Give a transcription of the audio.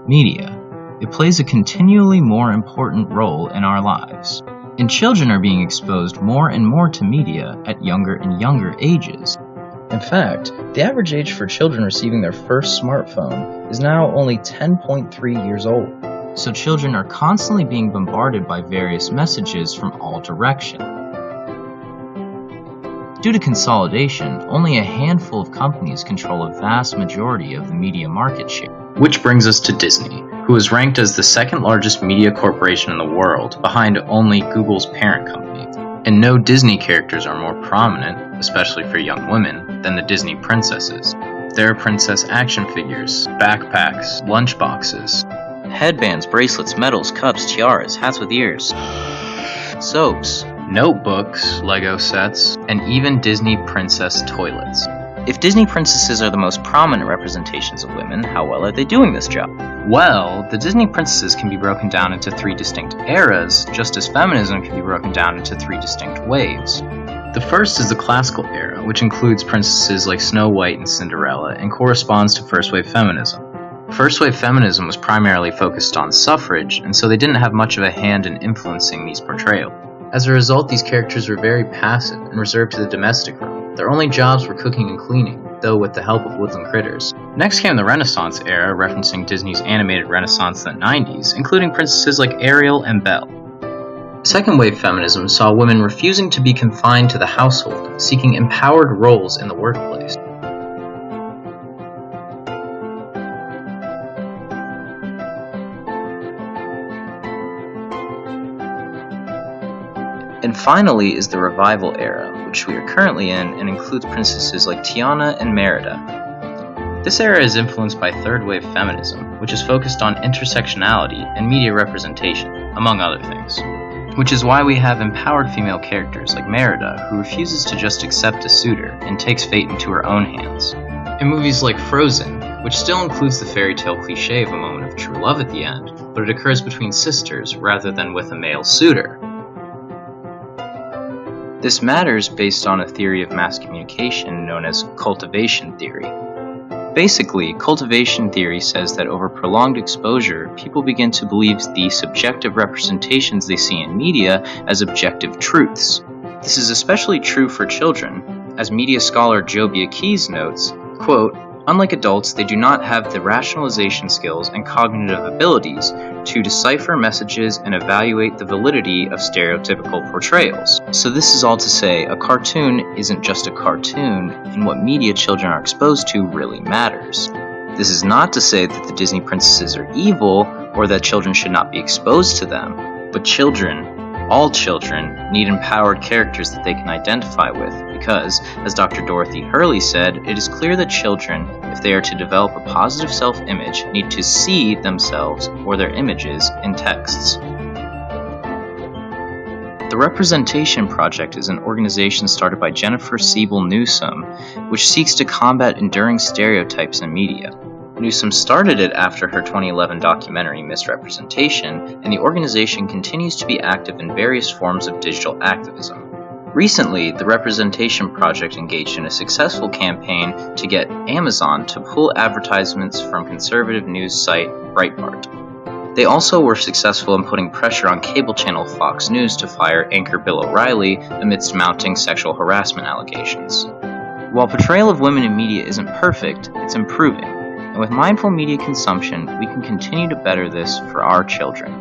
Media. It plays a continually more important role in our lives. And children are being exposed more and more to media at younger and younger ages. In fact, the average age for children receiving their first smartphone is now only 10.3 years old. So children are constantly being bombarded by various messages from all directions. Due to consolidation, only a handful of companies control a vast majority of the media market share. Which brings us to Disney, who is ranked as the second largest media corporation in the world, behind only Google's parent company. And no Disney characters are more prominent, especially for young women, than the Disney princesses. There are princess action figures, backpacks, lunchboxes, headbands, bracelets, medals, cups, tiaras, hats with ears, soaps, notebooks, Lego sets, and even Disney princess toilets. If Disney princesses are the most prominent representations of women, how well are they doing this job? Well, the Disney princesses can be broken down into 3 distinct eras, just as feminism can be broken down into 3 distinct waves. The first is the classical era, which includes princesses like Snow White and Cinderella, and corresponds to first wave feminism. First wave feminism was primarily focused on suffrage, and so they didn't have much of a hand in influencing these portrayals. As a result, these characters were very passive and reserved to the domestic realm. Their only jobs were cooking and cleaning, though with the help of woodland critters. Next came the Renaissance era, referencing Disney's animated Renaissance in the 90s, including princesses like Ariel and Belle. Second wave feminism saw women refusing to be confined to the household, seeking empowered roles in the workplace. And finally is the Revival era, which we are currently in and includes princesses like Tiana and Merida. This era is influenced by third wave feminism, which is focused on intersectionality and media representation, among other things. Which is why we have empowered female characters like Merida, who refuses to just accept a suitor and takes fate into her own hands. In movies like Frozen, which still includes the fairy tale cliché of a moment of true love at the end, but it occurs between sisters rather than with a male suitor. This matters based on a theory of mass communication known as cultivation theory. Basically, cultivation theory says that over prolonged exposure, people begin to believe the subjective representations they see in media as objective truths. This is especially true for children, as media scholar Jobia Keyes notes, quote, "Unlike adults, they do not have the rationalization skills and cognitive abilities to decipher messages and evaluate the validity of stereotypical portrayals." So this is all to say, a cartoon isn't just a cartoon, and what media children are exposed to really matters. This is not to say that the Disney princesses are evil, or that children should not be exposed to them, but children, all children, need empowered characters that they can identify with because, as Dr. Dorothy Hurley said, it is clear that children, if they are to develop a positive self-image, need to see themselves or their images in texts. The Representation Project is an organization started by Jennifer Siebel Newsom, which seeks to combat enduring stereotypes in media. Newsom started it after her 2011 documentary Misrepresentation, and the organization continues to be active in various forms of digital activism. Recently, the Representation Project engaged in a successful campaign to get Amazon to pull advertisements from conservative news site Breitbart. They also were successful in putting pressure on cable channel Fox News to fire anchor Bill O'Reilly amidst mounting sexual harassment allegations. While portrayal of women in media isn't perfect, it's improving. And with mindful media consumption, we can continue to better this for our children.